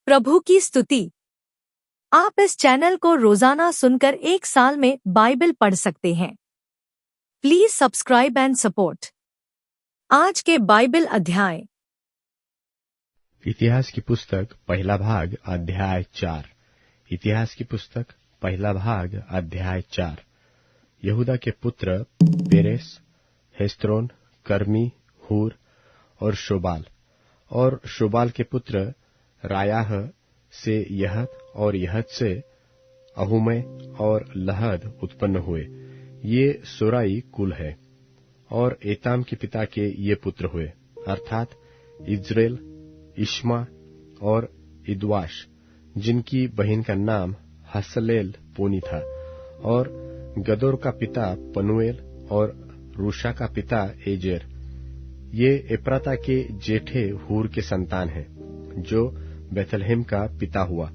प्रभु की स्तुति। आप इस चैनल को रोजाना सुनकर 1 साल में बाइबल पढ़ सकते हैं। Please subscribe and support. आज के बाइबल अध्याय। इतिहास की पुस्तक पहला भाग अध्याय 4। इतिहास की पुस्तक पहला भाग अध्याय 4। यहूदा के पुत्र पेरेस, हेस्रोन, कर्मी, हूर और शोबाल। और शोबाल के पुत्र रायाह से यहत, और यहत से अहुमै और लहद उत्पन्न हुए। ये सोराई कुल है। और एताम के पिता के ये पुत्र हुए, अर्थात इज्रेल, इश्मा और इद्वाश, जिनकी बहन का नाम हसलेल पोनी था। और गदोर का पिता पनुएल और रूशा का पिता एजेर। ये एप्राता के जेठे हूर के संतान हैं, जो बेथलहेम का पिता हुआ।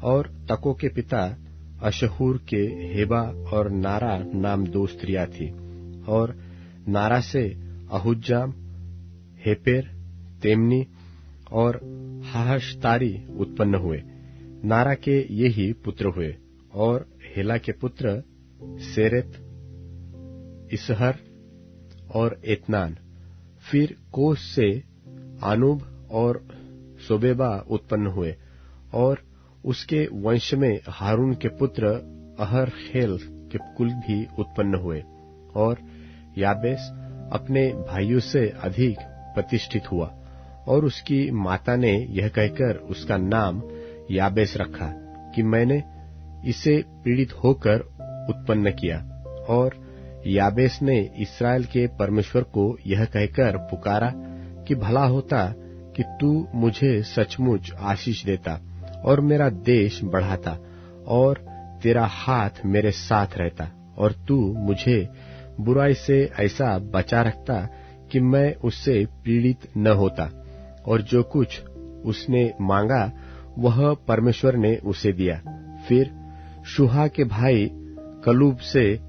और तको के पिता अशहूर के हेबा और नारा नाम 2 स्त्रियां थी। और नारा से अहुज्जाम, हेपेर, तेमनी और हाहशतारी उत्पन्न हुए। नारा के ये ही पुत्र हुए। और हेला के पुत्र सेरेत, इसहर और एतनान। फिर कोस से आनुब और सोबेबा उत्पन्न हुए। और उसके वंश में हारून के पुत्र अहरखेल के कुल भी उत्पन्न हुए। और याबेस अपने भाइयों से अधिक प्रतिष्ठित हुआ। और उसकी माता ने यह कहकर उसका नाम याबेस रखा कि मैंने इसे पीड़ित होकर उत्पन्न किया। और याबेस ने इस्राएल के परमेश्वर को यह कहकर पुकारा कि भला होता कि तू मुझे सचमुच आशीष देता और मेरा देश बढ़ाता, और तेरा हाथ मेरे साथ रहता, और तू मुझे बुराई से ऐसा बचा रखता कि मैं उससे पीड़ित न होता। और जो कुछ उसने मांगा वह परमेश्वर ने उसे दिया। फिर शुहा के भाई कलूब से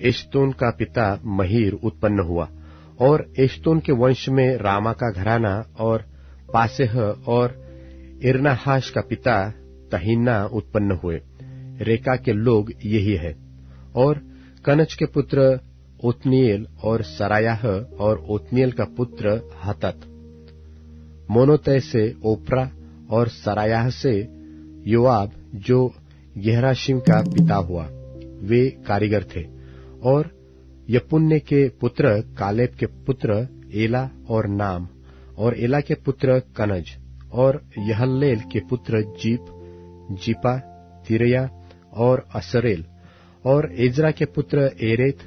एश्तोन का पिता महीर उत्पन्न हुआ। और एश्तोन के वंश में रामा का घराना और पासेह और इरनाहाश का पिता तहिन्ना उत्पन्न हुए। रेका के लोग यही है। और कनज के पुत्र ओत्नीएल और सरायाह, और ओत्नीएल का पुत्र हतत। मोनोतै से ओप्रा, और सरायाह से योआब, जो गेहराशिम का पिता हुआ। वे कारीगर थे। और यपुन्ने के पुत्र कालेब के पुत्र एला और नाम, और एला के पुत्र कनज। और यहल्लेल के पुत्र जीप, जीपा, तिरया और असरेल। और एजरा के पुत्र एरेत,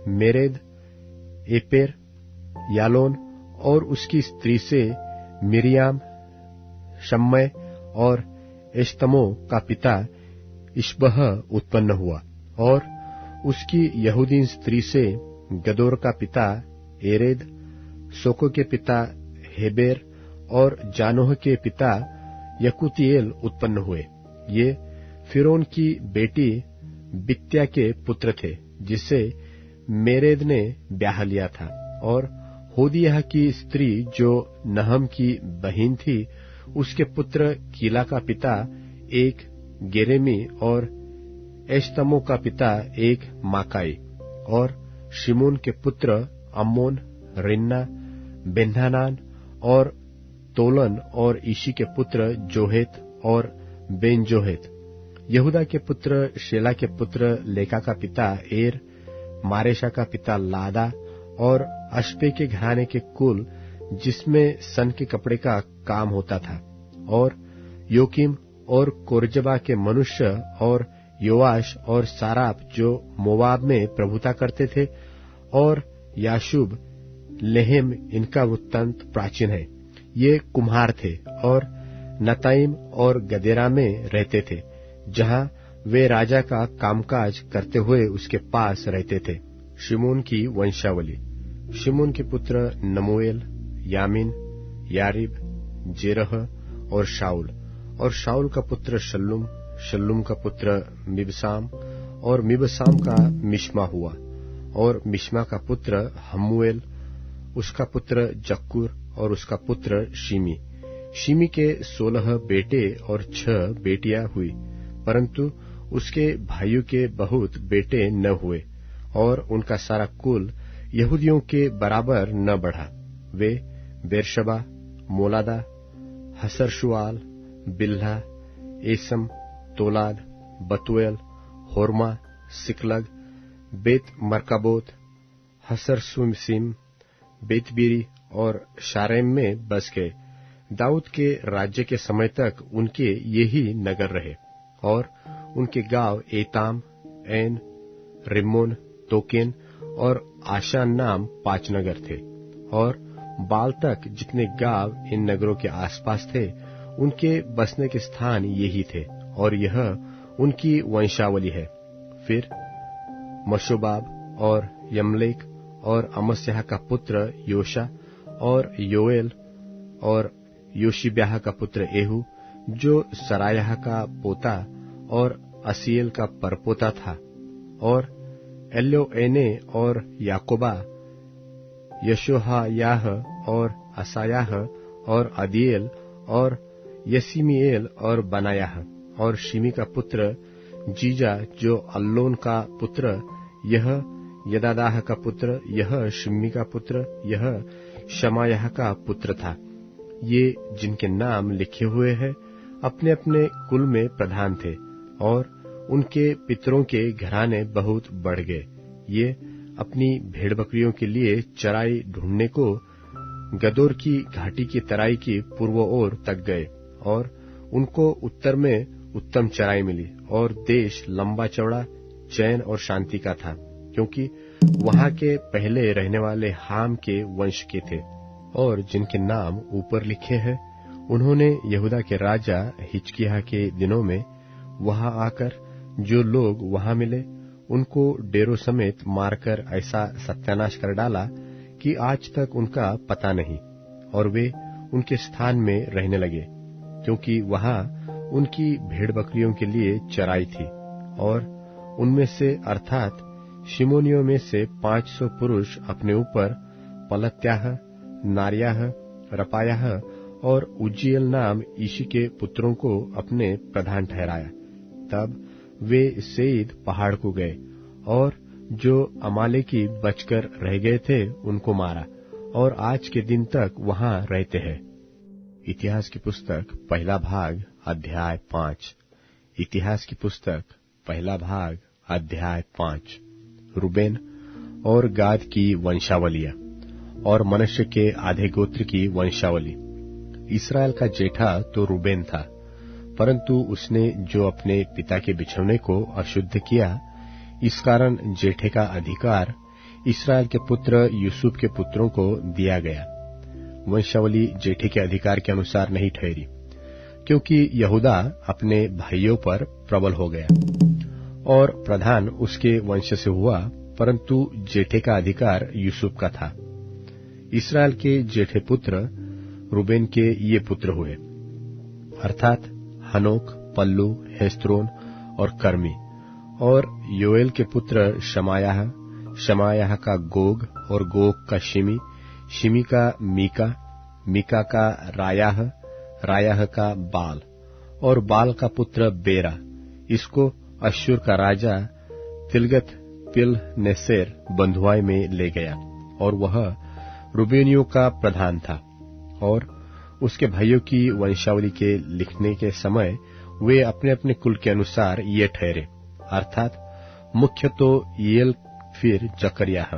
मेरेद, एपेर, यालोन, और उसकी स्त्री से मिरियाम, शम्मै और एश्तमो का पिता इश्बह उत्पन्न हुआ। और उसकी यहूदीन स्त्री से गदोर का पिता एरेद, सोको के पिता हेबेर और जानोह के पिता यकुतिएल उत्पन्न हुए। ये फिरौन की बेटी बित्या के पुत्र थे, जिसे मेरेद ने ब्याह लिया था। और होदियह की स्त्री, जो नहम की बहन थी, उसके पुत्र कीला का पिता एक गेरेमी, और एश्तमो का पिता एक माकाई। और शिमोन के पुत्र अम्मोन, रिन्ना, बेन्हानान और तोलन, और ईशी के पुत्र जोहेत और बेन जोहेत। यहूदा के पुत्र शेला के पुत्र लेका का पिता एर, मारेशा का पिता लादा, और अश्पे के घराने के कुल, जिसमें सन के कपड़े का काम होता था। और योकिम और कोरजबा के मनुष्य, और योआश और साराप, जो मोवाब में प्रभुता करते थे। और याशुब, लेहेम, इनका वृत्तांत प्राचीन है। ये कुम्हार थे और नताइम और गदेरा में रहते थे, जहां वे राजा का कामकाज करते हुए उसके पास रहते थे। शिमोन की वंशावली। शिमोन के पुत्र नमूएल, यामीन, यारिब, जेरह और शाऊल। और शाऊल का पुत्र शल्लुम, शल्लुम का पुत्र मिबसाम, और मिबसाम का मिश्मा हुआ। और मिश्मा का पुत्र हम्मुएल, उसका पुत्र जक्कुर, और उसका पुत्र शिमी। शिमी के 16 बेटे और 6 बेटियां हुई, परंतु उसके भाइयों के बहुत बेटे न हुए, और उनका सारा कुल यहूदियों के बराबर न बढ़ा। वे बेरशबा, मोलादा, हसरशुआल, बिल्हा, एसम, तोलाद, बतुएल, होरमा, सिकलग, बेत मरकाबोत, हसरसुसिम, बेतबीरी और शारेम में बस गए। दाऊद के राज्य के समय तक उनके यही नगर रहे, और उनके गांव एताम, एन, रिम्मोन, तोकेन और आशान नाम 5 नगर थे। और बाल तक जितने गांव इन नगरों के आसपास थे, उनके बसने के स्थान यही थे, और यह उनकी वंशावली है। फिर मशोबाब और यमलेक और अमस्याह का पुत्र योशा और योएल और योशिब्याह का पुत्र एहू, जो सरायाह का पोता और असीएल का परपोता था, और एल्योएने और याकोबा, यशोहायाह और असायाह और अदीएल और यसीमिएल और बनायाह, और शिमी का पुत्र जीजा, जो अल्लोन का पुत्र, यह यदादाह का पुत्र, यह शिमी का पुत्र, यह शमायाह का पुत्र था। ये जिनके नाम लिखे हुए हैं अपने अपने कुल में प्रधान थे, और उनके पितरों के घराने बहुत बढ़ गए। ये अपनी भेड़ बकरियों के लिए चराई ढूंढने को गदोर की घाटी की तराई की पूर्व ओर तक गए, और उनको उत्तर में उत्तम चराई मिली, और देश लंबा चौड़ा, चैन और शांति का था, क्योंकि वहां के पहले रहने वाले हाम के वंश के थे। और जिनके नाम ऊपर लिखे हैं, उन्होंने यहूदा के राजा हिजकिय्याह के दिनों में वहां आकर जो लोग वहां मिले, उनको डेरों समेत मारकर ऐसा सत्यानाश कर डाला कि आज तक उनका पता नहीं, और वे उनके स्थान में रहने लगे, क्योंकि वहां उनकी भेड़ बकरियों के लिए चराई थी। और उनमें से अर्थात शिमोनियों में से 500 पुरुष अपने ऊपर पलत्याह, नारियाह, रपायाह और उज्जीएल नाम ईशी के पुत्रों को अपने प्रधान ठहराया। तब वे सेईद पहाड़ को गए, और जो अमालेकी बचकर रह गए थे उनको मारा, और आज के दिन तक वहां रहते हैं। इतिहास की पुस्तक पहला भाग अध्याय 5। इतिहास की पुस्तक पहला भाग अध्याय 5। रूबेन और गाद की वंशावलियां और मनुष्य के आधे गोत्र की वंशावली। इस्राएल का जेठा तो रूबेन था, परंतु उसने जो अपने पिता के बिछड़ने को अशुद्ध किया, इस कारण जेठे का अधिकार इस्राएल के पुत्र यूसुफ के पुत्रों को दिया गया। वंशावली जेठे के अधिकार के अनुसार नहीं ठहरी, क्योंकि यहूदा अपने भाइयों पर प्रबल हो गया, और प्रधान उसके वंश से हुआ, परंतु जेठे का अधिकार यूसुफ का था। इस्राएल के जेठे पुत्र रूबेन के ये पुत्र हुए, अर्थात हनोक, पल्लू, हेस्रोन और कर्मी। और योएल के पुत्र शमायाह, शमायाह का गोग और गोग का शिमी, शिमी का मीका, मीका का रायाह, रायाह का बाल, और बाल का पुत्र बेरा। इसको अश्शूर का राजा तिलगत पिल नेसेर बंधुआई में ले गया, और वह रूबेनियों का प्रधान था। और उसके भाइयों की वंशावली के लिखने के समय वे अपने अपने कुल के अनुसार ये ठहरे, अर्थात मुख्य तो येल, फिर जकरियाह,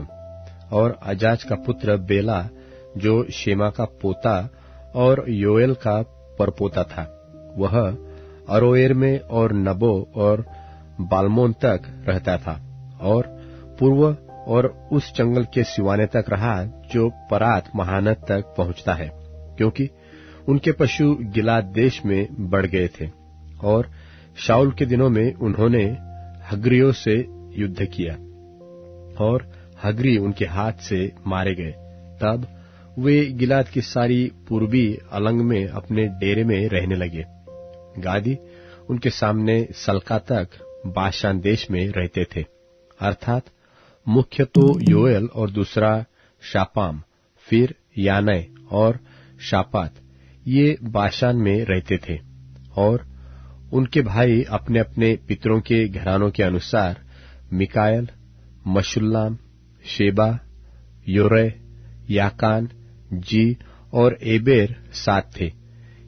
और अजाज का पुत्र बेला, जो शेमा का पोता और योएल का परपोता था। वह अरोएर में और नबो और बालमोन तक रहता था, और पूर्व और उस जंगल के सिवाने तक रहा जो परात महानद तक पहुंचता है, क्योंकि उनके पशु गिलाद देश में बढ़ गए थे। और शाऊल के दिनों में उन्होंने हग्रियों से युद्ध किया, और हग्री उनके हाथ से मारे गए। तब वे गिलाद की सारी पूर्वी अलंग में अपने डेरे में रहने लगे। गादी उनके सामने सल्का तक बाशान देश में रहते थे, अर्थात मुख्य तो योएल और दूसरा शापाम, फिर यानै और शापात। ये बाशान में रहते थे, और उनके भाई अपने अपने पितरों के घरानों के अनुसार मिकायल, मशुल्लाम, शेबा, योरे, याकान, जी और एबेर 7 थे।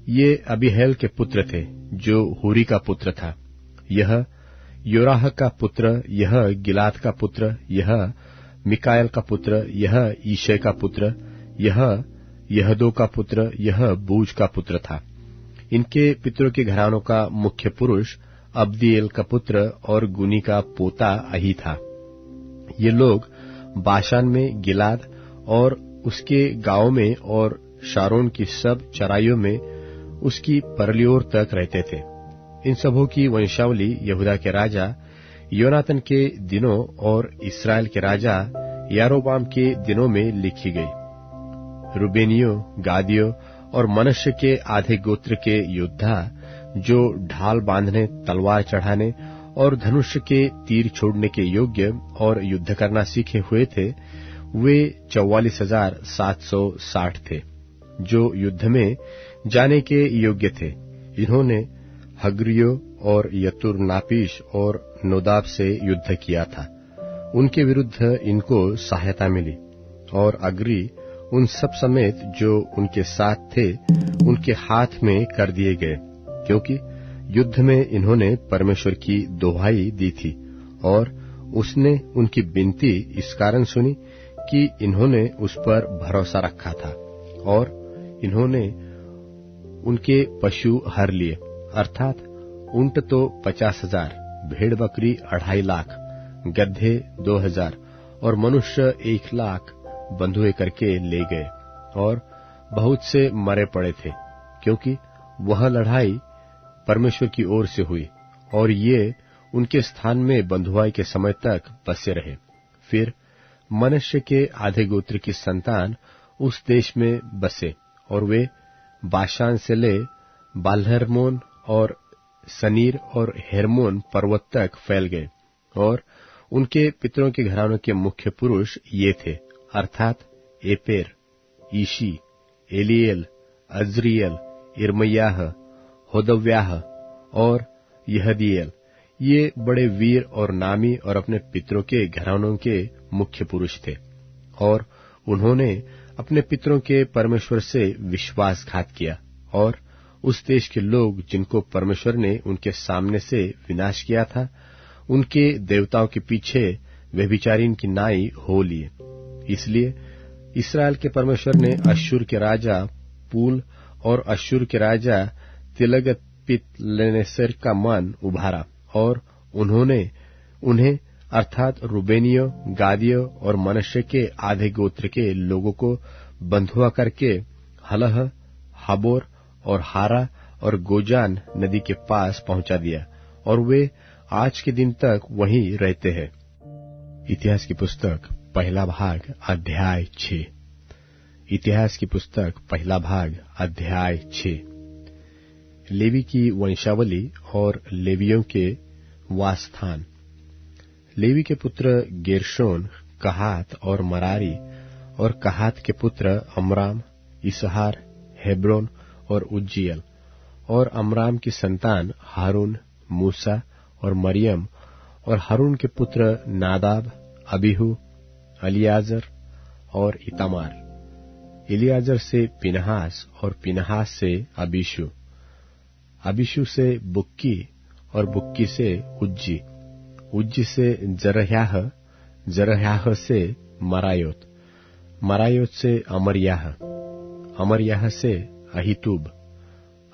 ये अबीहैल के पुत्र थे, जो हूरी का पुत्र था। यह योराह का पुत्र, यह गिलाद का पुत्र, यह मिकायल का पुत्र, यह ईशै का पुत्र, यह यहदो का पुत्र, यह बूज का पुत्र था। इनके पितरों के घरानों का मुख्य पुरुष अब्दीएल का पुत्र और गुनी का पोता अही था। ये लोग बाशान में गिलाद और उसके गांव में और शारोन की सब चराइयों में उसकी परली ओर तक रहते थे। इन सबों की वंशावली यहूदा के राजा योनातन के दिनों और इस्राएल के राजा यारोबाम के दिनों में लिखी गई। रूबेनियों, गादियों और मनश्शे के आधे गोत्र के योद्धा, जो ढाल बांधने, तलवार चढ़ाने और धनुष के तीर छोड़ने के योग्य और युद्ध करना सीखे हुए थे, वे 44,760 थे, जो युद्ध में जाने के योग्य थे। इन्होंने हग्रियो और यतुर नापीश और नोदाब से युद्ध किया था। उनके विरुद्ध इनको सहायता मिली, और अग्री उन सब समेत जो उनके साथ थे उनके हाथ में कर दिए गए, क्योंकि युद्ध में इन्होंने परमेश्वर की दोहाई दी थी, और उसने उनकी विनती इस कारण सुनी कि इन्होंने उस पर भरोसा रखा था। और इन्होंने उनके पशु हर लिए, अर्थात ऊंट तो 50,000, भेड़ बकरी 2.5 लाख, गधे 2,000 और मनुष्य 1 लाख बंधुए करके ले गए। और बहुत से मरे पड़े थे, क्योंकि वह लड़ाई परमेश्वर की ओर से हुई, और ये उनके स्थान में बंधुआई के समय तक बसे रहे। फिर मनश्शे के आधे गोत्र की संतान उस देश में बसे, और वे बाशान से ले बाल्हरमोन और सनीर और हेर्मोन पर्वत तक फैल गए। और उनके पितरों के घरानों के मुख्य पुरुष ये थे, अर्थात एपेर, ईशी, एलिएल, अज्रियल, इर्मयाह, होदव्याह और यहदिएल। ये बड़े वीर और नामी और अपने पितरों के घरानों के मुख्य पुरुष थे, और उन्होंने अपने पितरों के परमेश्वर से विश्वासघात किया, और उस देश के लोग जिनको परमेश्वर ने उनके सामने से विनाश किया था, उनके देवताओं के पीछे व्यभिचारिन की नाई हो लिए। इसलिए इस्राएल के परमेश्वर ने अश्शूर के राजा पूल और अश्शूर के राजा तिलगत्पिलेनेसर का मन उभारा, और उन्होंने उन्हें अर्थात रूबेनियों, गादियों और मनश्शे के आधे गोत्र के लोगों को बंधुआ करके हलह, हाबोर और हारा और गोजान नदी के पास पहुंचा दिया, और वे आज के दिन तक वहीं रहते हैं। इतिहास की पुस्तक पहला भाग अध्याय 6। इतिहास की पुस्तक पहला भाग अध्याय 6। लेवी की वंशावली और लेवियों के वासस्थान। लेवी के पुत्र गेर्शोन, कहात और मरारी, और कहात के पुत्र अमराम, इसहार, हेब्रोन और उज्जीएल। और अमराम की संतान हारून, मूसा और मरियम, और हारून के पुत्र नादाब, अबीहू, एलियाजर और इतामार। एलियाजर से पिनहास, और पिनहास से अबीशू, अबीशू से बुक्की, और बुक्की से उज्जी, उज्जी से जरह्याह, जरह्याह से मरायोत, मरायोत से अमरयाह, अमरयाह से अहीतूब,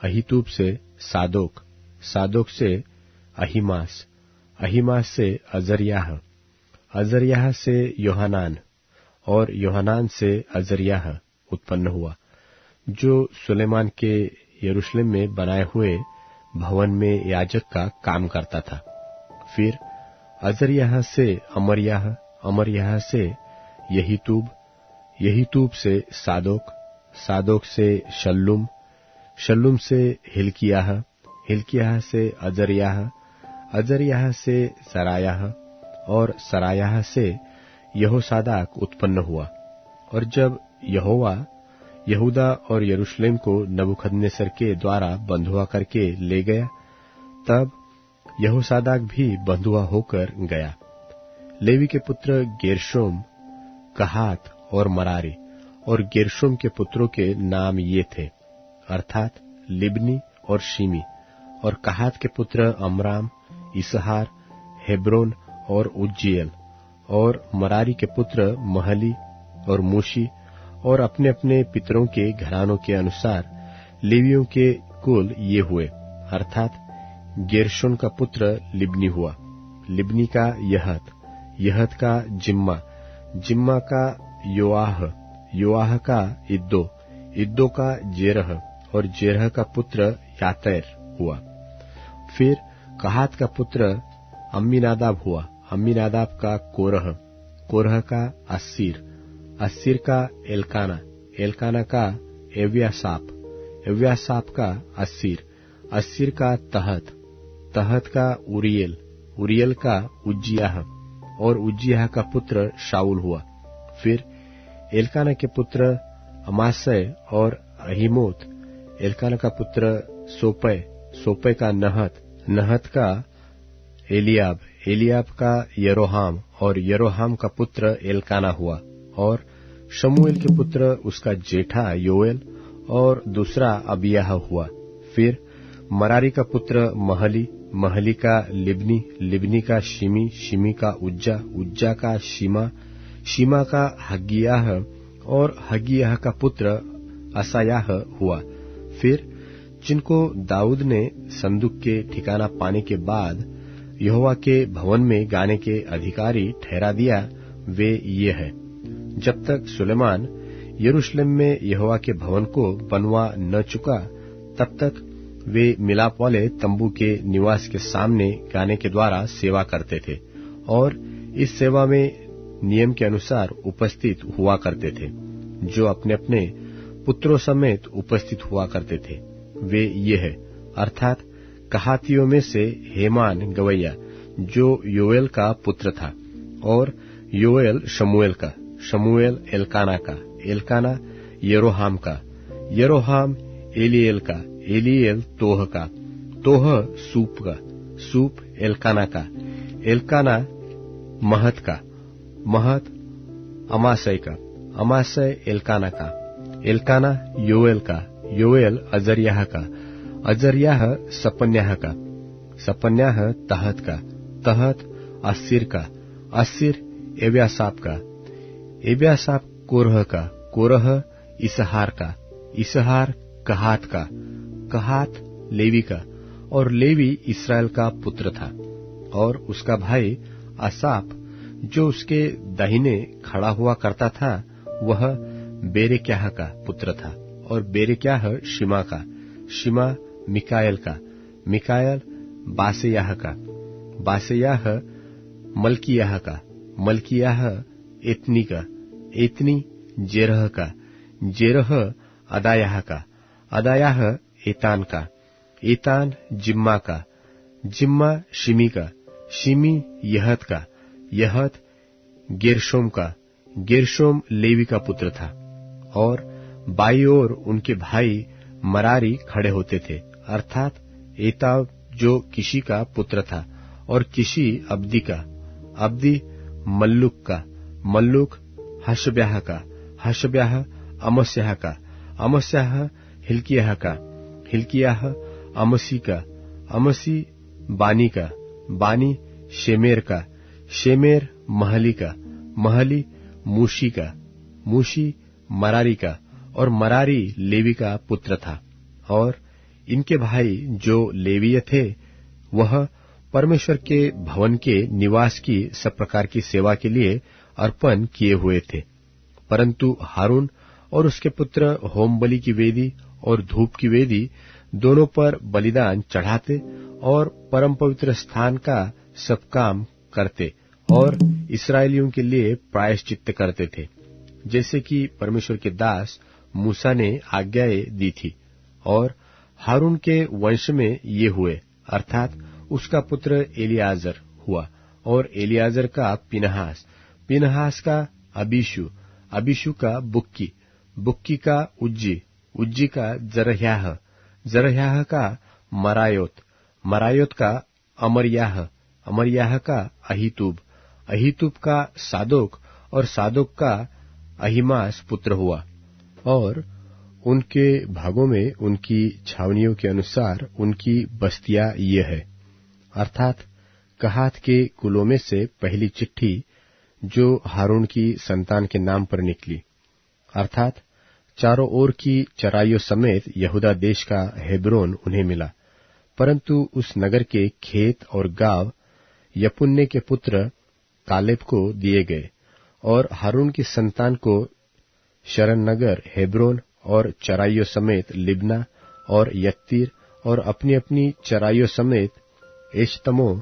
अहीतूब से सादोक, सादोक से अहीमास, अहीमास से अजर्याह, अजर्याह से योहानान, और योहानान से अजर्याह उत्पन्न हुआ, जो सुलेमान के यरूशलेम में बनाए हुए भवन में याजक का काम करता था। फिर अजर्याह से अमरयाह, अमरयाह से यहीतूब, यहीतूब से सादोक, सादोक से शल्लुम, शल्लुम से हिल्कियाह, हिल्कियाह से अजर्याह, अजर्याह से सरायाह, और सरायाह से यहोसादाक उत्पन्न हुआ। और जब यहोवा यहूदा और यरूशलेम को नबूखदनेस्सर के द्वारा बंधुआ करके ले गया। तब यहोसादाक भी बंधुआ होकर गया। लेवी के पुत्र गेर्शोम, कहात और मरारी, और गेर्शोम के पुत्रों के नाम ये थे, अर्थात लिब्नी और शिमी। और कहात के पुत्र अमराम, इसहार, हेब्रोन और उज्जीएल। और मरारी के पुत्र महली और मूशी। और अपने अपने पितरों के घरानों के अनुसार लेवियों के कुल ये हुए, अर्थात गेर्शोन का पुत्र लिब्नी हुआ, लिब्नी का यहत, यहत का जिम्मा, जिम्मा का योआह, योआह का इद्दो, इद्दो का जेरह, और जेरह का पुत्र यातैर हुआ। फिर कहात का पुत्र अम्मीनादाब हुआ, अम्मीनादाब का कोरह, कोरह का अस्सीर, अस्सीर का एलकाना, एलकाना का एव्यासाप, एव्यासाप का अस्सीर, अस्सीर का तहत, तहत का उरियल, उरियल का उज्जियाह, और उज्जियाह का पुत्र शाऊल हुआ। फिर एलकाना के पुत्र अमासय और अहीमोत, एलकाना का पुत्र सोपै, सोपै का नहत, नहत का एलियाब, एलियाब का यरोहाम, और यरोहाम का पुत्र एलकाना हुआ। और शमूएल के पुत्र उसका जेठा योएल, और दूसरा अबियाह हुआ। फिर मरारी का पुत्र महली, महली का लिब्नी, लिब्नी का शिमी, शिमी का उज्जा, उज्जा का शीमा, शीमा का हग्गियाह, और हग्गियाह का पुत्र असायाह हुआ। फिर जिनको दाऊद ने संदूक के ठिकाना पाने के बाद यहोवा के भवन में गाने के अधिकारी ठहरा दिया, वे ये है। जब तक सुलेमान यरूशलेम में यहोवा के भवन को बनवा न चुका, तब तक वे मिलाप वाले तंबू के निवास के सामने गाने के द्वारा सेवा करते थे, और इस सेवा में नियम के अनुसार उपस्थित हुआ करते थे। जो अपने अपने पुत्रों समेत उपस्थित हुआ करते थे, वे ये है, अर्थात कहातियों में से हेमान गवैया, जो योएल का पुत्र था, और योएल शमूएल का, शमूएल एलकाना का, एलकाना यरोहाम का, यरोहाम एलीएल का, एलीएल तोह का, तोह सूप का, सूप एलकाना का, एलकाना महत का, महत अमासय का, अमासय एलकाना का, एलकाना योएल का, योएल अजर्याह का, अजर्याह सपन्याह का, सपन्याह तहत का, तहत अस्सीर का, अस्सीर एव्यासाप का, एव्यासाप कोरह का, कोरह इसहार का, इसहार कहात का, कहात लेवी का, और लेवी इस्राएल का पुत्र था। और उसका भाई आसाप जो उसके दाहिने खड़ा हुआ करता था, वह बेरेक्याह का पुत्र था, और बेरेक्याह शिमा का, शिमा मिकायल का, मिकायल बासेयाह का, बासेयाह मल्कियाह का, मल्कियाह एतनी का, एतनी जेरह का, जेरह अदायाह का, अदायाह एतान का, एतान जिम्मा का, जिम्मा शिमी का, शिमी यहत का, यहत गेर्शोम का, गेर्शोम लेवी का पुत्र था। और बाई ओर उनके भाई मरारी खड़े होते थे, अर्थात एताव जो किशी का पुत्र था, और किशी अब्दी का, अब्दी मल्लुक का, मल्लुक हशब्याह का, हशब्याह अमस्याह का, अमस्याह हिल्कियाह का, हिल्कियाह अमसी का, अमसी बानी का, बानी शेमेर का, शेमेर महली का, महली मूशी का, मूशी मरारी का, और मरारी लेवी का पुत्र था। और इनके भाई जो लेवीय थे, वह परमेश्वर के भवन के निवास की सब प्रकार की सेवा के लिए अर्पण किए हुए थे। परंतु हारून और उसके पुत्र होम बलि की वेदी और धूप की वेदी दोनों पर बलिदान चढ़ाते और परम पवित्र स्थान का सब काम करते और इस्राएलियों के लिए प्रायश्चित्त करते थे, जैसे कि परमेश्वर के दास मूसा ने आज्ञाएं दी थी। और हारून के वंश में ये हुए, अर्थात उसका पुत्र एलियाजर हुआ, और एलियाजर का पिनहास, पिनहास का अबीशु, अबीशु का बुक्की, बुक्की का उज्जी, उज्जी का जरह्याह, जरह्याह का मरायोत, मरायोत का अमरयाह, अमरयाह का अहीतूब, अहीतूब का सादोक, और सादोक का अहीमास पुत्र हुआ। और उनके भागों में उनकी छावनियों के अनुसार उनकी बस्तियां ये है, अर्थात कहात के कुलों में से पहली चिट्ठी जो हारून की संतान के नाम पर निकली, अर्थात चारों ओर की चराइयों समेत यहूदा देश का हेब्रोन उन्हें मिला, परंतु उस नगर के खेत और गांव यपुन्ने के पुत्र कालेब को दिए गए, और हारून की संतान को शरण नगर हेब्रोन और चराइयों समेत लिब्ना और यत्तीर और अपनी अपनी चराइयों समेत एश्तमो,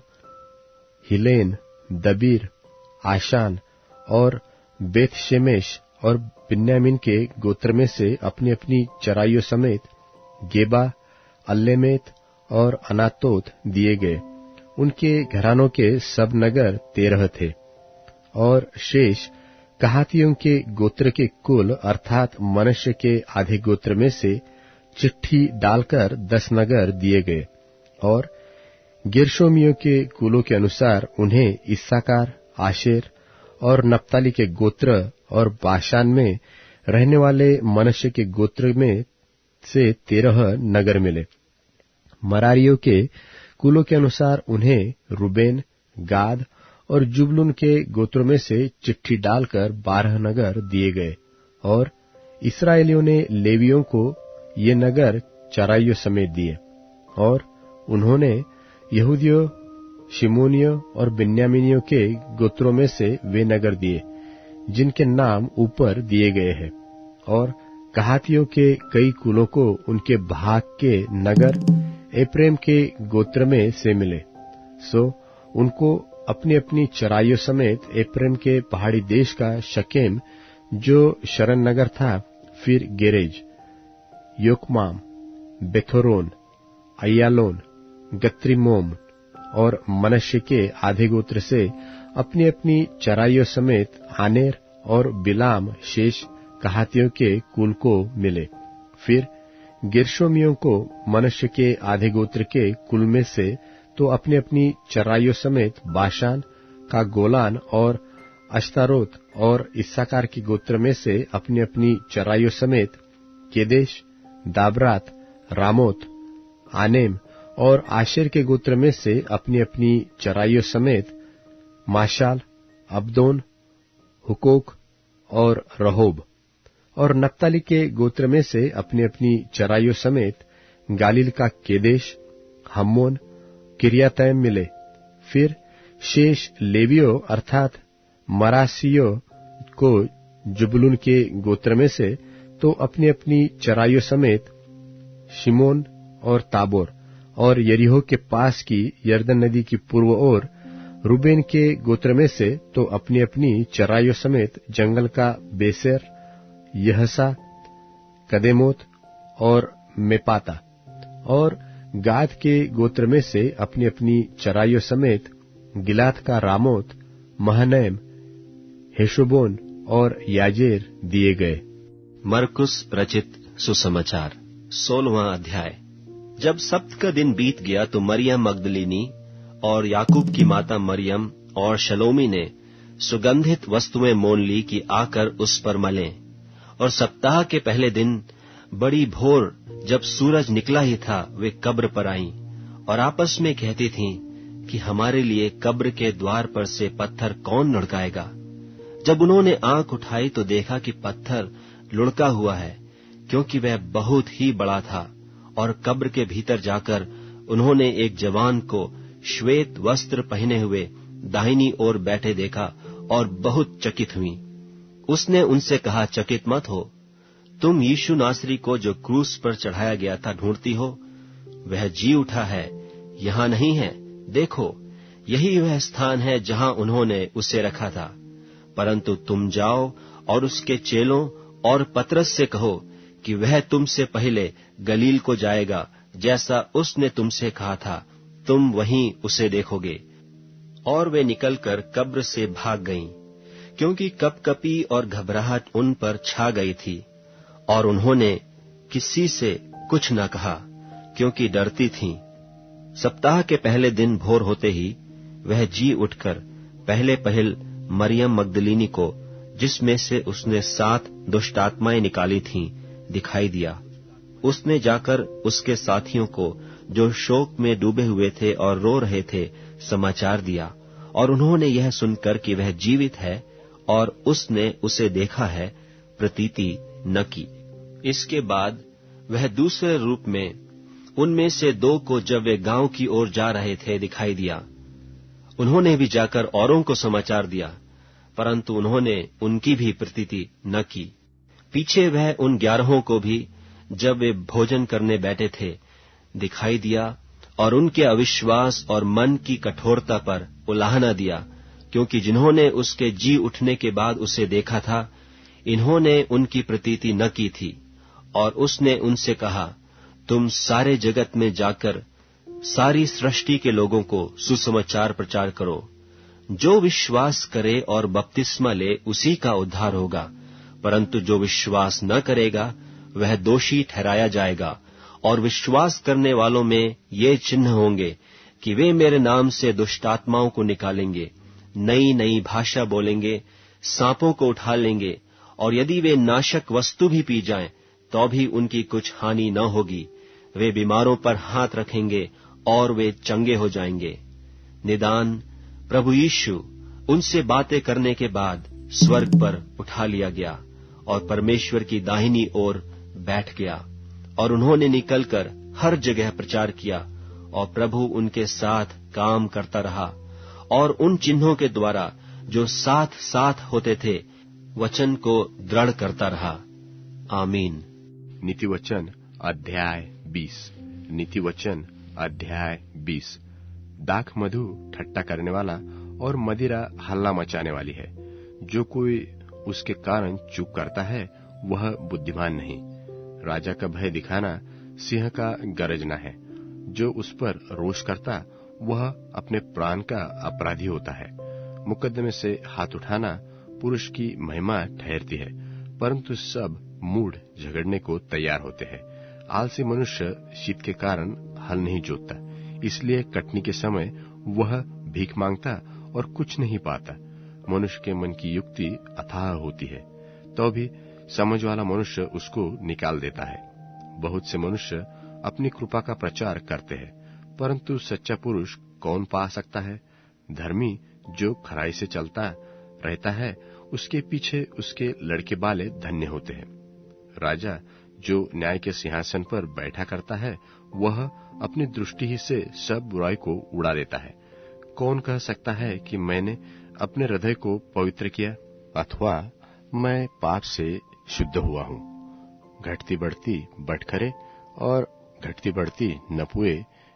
हिलेन, दबीर, आशान और बेतशेमेश और बिन्यामीन के गोत्र में से अपनी अपनी चराइयों समेत गेबा, अल्लेमेत और अनातोत दिए गए। उनके घरानों के सब नगर 13 थे। और शेष कहातियों के गोत्र के कुल अर्थात मनुष्य के आधे गोत्र में से चिट्ठी डालकर 10 नगर दिए गए। और गिरशोमियों के कुलों के अनुसार उन्हें इस्साकार, आशेर और नप्ताली के गोत्र और बाशान में रहने वाले मनुष्य के गोत्र में से 13 नगर मिले। मरारियों के कुलों के अनुसार उन्हें रूबेन, गाद और जुबलून के गोत्रों में से चिट्ठी डालकर 12 नगर दिए गए। और इस्राएलियों ने लेवियों को ये नगर चराइयों समेत दिए। और उन्होंने यहूदियों, शिमोनियों और बिन्यामीनियों के गोत्रों में से वे नगर दिए जिनके नाम ऊपर दिए गए हैं। और कहातियों के कई कुलों को उनके भाग के नगर एप्रेम के गोत्र में से मिले, सो उनको अपनी अपनी चराइयों समेत एप्रेम के पहाड़ी देश का शकेम जो शरण नगर था, फिर गेरेज, योकमाम, बेथोरोन, अय्यालोन, गत्रिमोम और मनश्शे के आधे गोत्र से अपनी अपनी चराइयों समेत आनेर और बिलाम शेष कहातियों के कुल को मिले। फिर गिरशोमियों को मनश्शे के आधे गोत्र के कुल में से तो अपनी अपनी चराइयों समेत बाशान का गोलान और अश्तारोत और इस्साकार के गोत्र में से अपनी अपनी चराइयों समेत केदेश, दाबरात, रामोत, आनेम और आशेर के गोत्र में से अपनी अपनी चराइयों समेत माशाल, अब्दोन, हुकोक और रहोब। और नप्ताली के गोत्र में से अपनी अपनी चराइयों समेत गालिल का केदेश, हम्मोन, किरियातैम मिले। फिर शेष लेवियों अर्थात मरासियों को जुबलून के गोत्र में से तो अपनी अपनी चराइयों समेत शिमोन और ताबोर और यरीहो के पास की यरदन नदी की पूर्व ओर रूबेन के गोत्र में से तो अपनी अपनी चराइयों समेत जंगल का बेसेर, यहसा, कदेमोत और मेपाता। और गाद के गोत्र में से अपनी अपनी चराइयों समेत गिलाद का रामोत, महनैम, हेशोबोन और याजेर दिए गए। मरकुस रचित सुसमाचार 16वां अध्याय। जब सब्त का दिन बीत गया तो मरियम मगदलिनी और याकूब की माता मरियम और शलोमी ने सुगंधित वस्तुएं मोल ली कि आकर उस पर मलें। और सप्ताह के पहले दिन बड़ी भोर जब सूरज निकला ही था, वे कब्र पर आईं और आपस में कहती थीं कि हमारे लिए कब्र के द्वार पर से पत्थर कौन लुढ़काएगा। जब उन्होंने आंख उठाई तो देखा कि पत्थर लुढ़का हुआ है, क्योंकि वह बहुत ही बड़ा था। और कब्र के भीतर जाकर उन्होंने एक जवान को श्वेत वस्त्र पहने हुए दाहिनी ओर बैठे देखा और बहुत चकित हुई। उसने उनसे कहा, चकित मत हो, तुम यीशु नासरी को जो क्रूस पर चढ़ाया गया था ढूंढती हो। वह जी उठा है, यहाँ नहीं है। देखो, यही वह स्थान है जहाँ उन्होंने उसे रखा था। परंतु तुम जाओ और उसके चेलों और पतरस से कहो कि वह तुमसे पहले गलील को जाएगा, जैसा उसने तुमसे कहा था, तुम वहीं उसे देखोगे। और वे निकलकर कब्र से भाग गईं, क्योंकि कपकपी और घबराहट उन पर छा गई थी। और उन्होंने किसी से कुछ न कहा, क्योंकि डरती थीं। सप्ताह के पहले दिन भोर होते ही वह जी उठकर पहले पहल मरियम मगदलीनी को, जिसमें से उसने 7 दुष्टात्माएं निकाली थीं, दिखाई दिया। उसने जाकर उसके साथियों को, जो शोक में डूबे हुए थे और रो रहे थे, समाचार दिया, और उन्होंने यह सुनकर कि वह जीवित है और उसने उसे देखा है, प्रतीति न की। इसके बाद वह दूसरे रूप में उनमें से 2 को, जब वे गांव की ओर जा रहे थे, दिखाई दिया। उन्होंने भी जाकर औरों को समाचार दिया, परंतु उन्होंने उनकी भी प्रतीति न की। पीछे वह उन 11 को भी, जब वे भोजन करने बैठे थे, दिखाई दिया और उनके अविश्वास और मन की कठोरता पर उलाहना दिया, क्योंकि जिन्होंने उसके जी उठने के बाद उसे देखा था, इन्होंने उनकी प्रतीति न की थी। और उसने उनसे कहा, तुम सारे जगत में जाकर सारी सृष्टि के लोगों को सुसमाचार प्रचार करो। जो विश्वास करे और बपतिस्मा ले, उसी का उद्धार होगा, परंतु जो विश्वास न करेगा वह दोषी ठहराया जाएगा। और विश्वास करने वालों में ये चिन्ह होंगे कि वे मेरे नाम से दुष्टात्माओं को निकालेंगे, नई नई भाषा बोलेंगे, सांपों को उठा लेंगे, और यदि वे नाशक वस्तु भी पी जाएं तो भी उनकी कुछ हानि न होगी। वे बीमारों पर हाथ रखेंगे और वे चंगे हो जाएंगे। निदान प्रभु यीशु उनसे बातें करने के बाद स्वर्ग पर उठा लिया गया और परमेश्वर की दाहिनी ओर बैठ गया। और उन्होंने निकलकर हर जगह प्रचार किया, और प्रभु उनके साथ काम करता रहा, और उन चिन्हों के द्वारा जो साथ साथ होते थे, वचन को दृढ़ करता रहा। आमीन। नीतिवचन अध्याय 20। नीतिवचन अध्याय 20। दाख मधु ठट्टा करने वाला और मदिरा हल्ला मचाने वाली है। जो कोई उसके कारण चूक करता है वह बुद्धिमान नहीं। राजा का भय दिखाना सिंह का गरजना है। जो उस पर रोष करता वह अपने प्राण का अपराधी होता है। मुकदमे से हाथ उठाना पुरुष की महिमा ठहरती है, परंतु सब मूढ़ झगड़ने को तैयार होते हैं। आलसी मनुष्य शीत के कारण हल नहीं जोतता, इसलिए कटनी के समय वह भीख मांगता और कुछ नहीं पाता। मनुष्य के मन की युक्ति अथाह होती है, तो भी समझ वाला मनुष्य उसको निकाल देता है। बहुत से मनुष्य अपनी कृपा का प्रचार करते हैं, परंतु सच्चा पुरुष कौन पा सकता है? धर्मी जो खराई से चलता रहता है, उसके पीछे उसके लड़के बाले धन्य होते हैं। राजा जो न्याय के सिंहासन पर बैठा करता है, वह अपनी दृष्टि ही से सब बुराई को उड़ा देता है। कौन कह सकता है कि मैंने अपने हृदय को पवित्र किया, अथवा मैं पाप से शुद्ध हुआ हूँ? घटती बढ़ती बटखरे और घटती बढ़ती नपुए,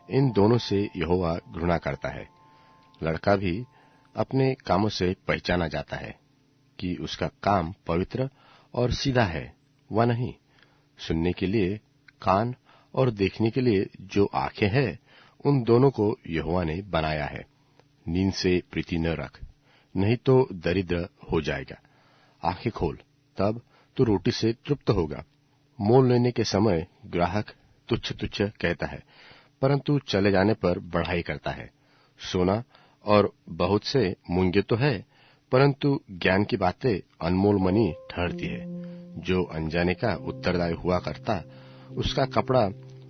इन दोनों से यहोवा घृणा करता है। लड़का भी अपने कामों से पहचाना जाता है कि उसका काम पवित्र और सीधा है व नहीं। सुनने के लिए कान और देखने के लिए जो आंखें हैं, उन दोनों को यहोवा ने बनाया है। नींद से प्रीति न रख, नहीं तो दरिद्र हो जाएगा। आंखें खोल, तब तो रोटी से तृप्त होगा। मोल लेने के समय ग्राहक तुच्छ तुच्छ कहता है, परंतु चले जाने पर बढ़ाई करता है। सोना और बहुत से मूंगे तो है, परंतु ज्ञान की बातें अनमोल मनी ठहरती है। जो अनजाने का उत्तरदायी हुआ करता, उसका कपड़ा,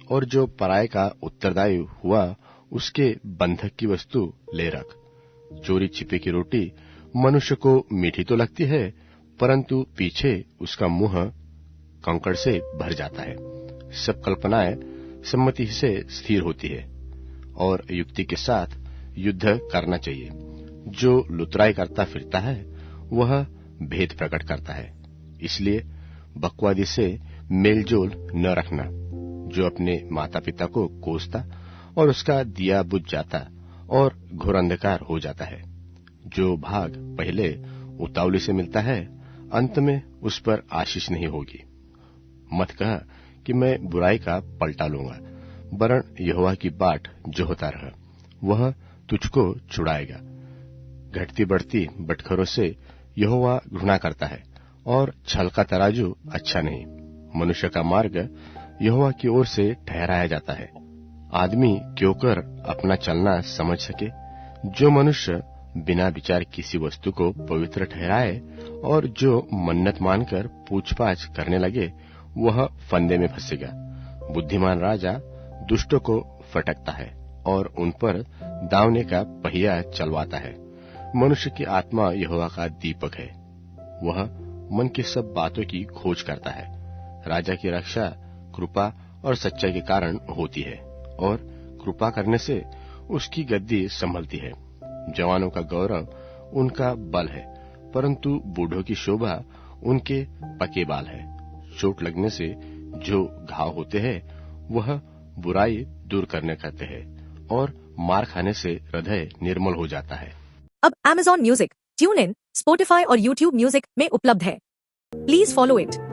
और जो पराये का उत्तरदायी हुआ, उसके बंधक की वस्तु ले रख। चोरी छिपे की रोटी मनुष्य को मीठी तो लगती है, परंतु पीछे उसका मुंह कंकड़ से भर जाता है। सब कल्पनाएं सम्मति से स्थिर होती है, और युक्ति के साथ युद्ध करना चाहिए। जो लुतराई करता फिरता है, वह भेद प्रकट करता है। इसलिए बकवादी से मेलजोल न रखना। जो अपने माता पिता को कोसता और उसका दिया बुझ जाता और घोर अंधकार हो जाता है। जो भाग पहले उतावली से मिलता है, अंत में उस पर आशीष नहीं होगी। मत कह कि मैं बुराई का पलटा लूंगा, वरन यहोवा की बाट जोहता रह, वह तुझको छुड़ाएगा। घटती बढ़ती बटखरों से यहोवा घृणा करता है, और छल का तराजू अच्छा नहीं। मनुष्य का मार्ग यहोवा की ओर से ठहराया जाता है। आदमी क्यों कर अपना चलना समझ सके। जो मनुष्य बिना विचार किसी वस्तु को पवित्र ठहराए और जो मन्नत मानकर पूछपाछ करने लगे, वह फंदे में फंसेगा। बुद्धिमान राजा दुष्टों को फटकता है और उन पर दावने का पहिया चलवाता है। मनुष्य की आत्मा यहोवा का दीपक है, वह मन की सब बातों की खोज करता है। राजा की रक्षा कृपा और सच्चाई के कारण होती है और कृपा करने से उसकी गद्दी संभलती है। जवानों का गौरव उनका बल है, परंतु बूढ़ों की शोभा उनके पके बाल है। चोट लगने से जो घाव होते हैं वह बुराई दूर करने करते हैं और मार खाने से हृदय निर्मल हो जाता है। अब Amazon music, tune in, Spotify और YouTube म्यूजिक में उपलब्ध है। Please follow it.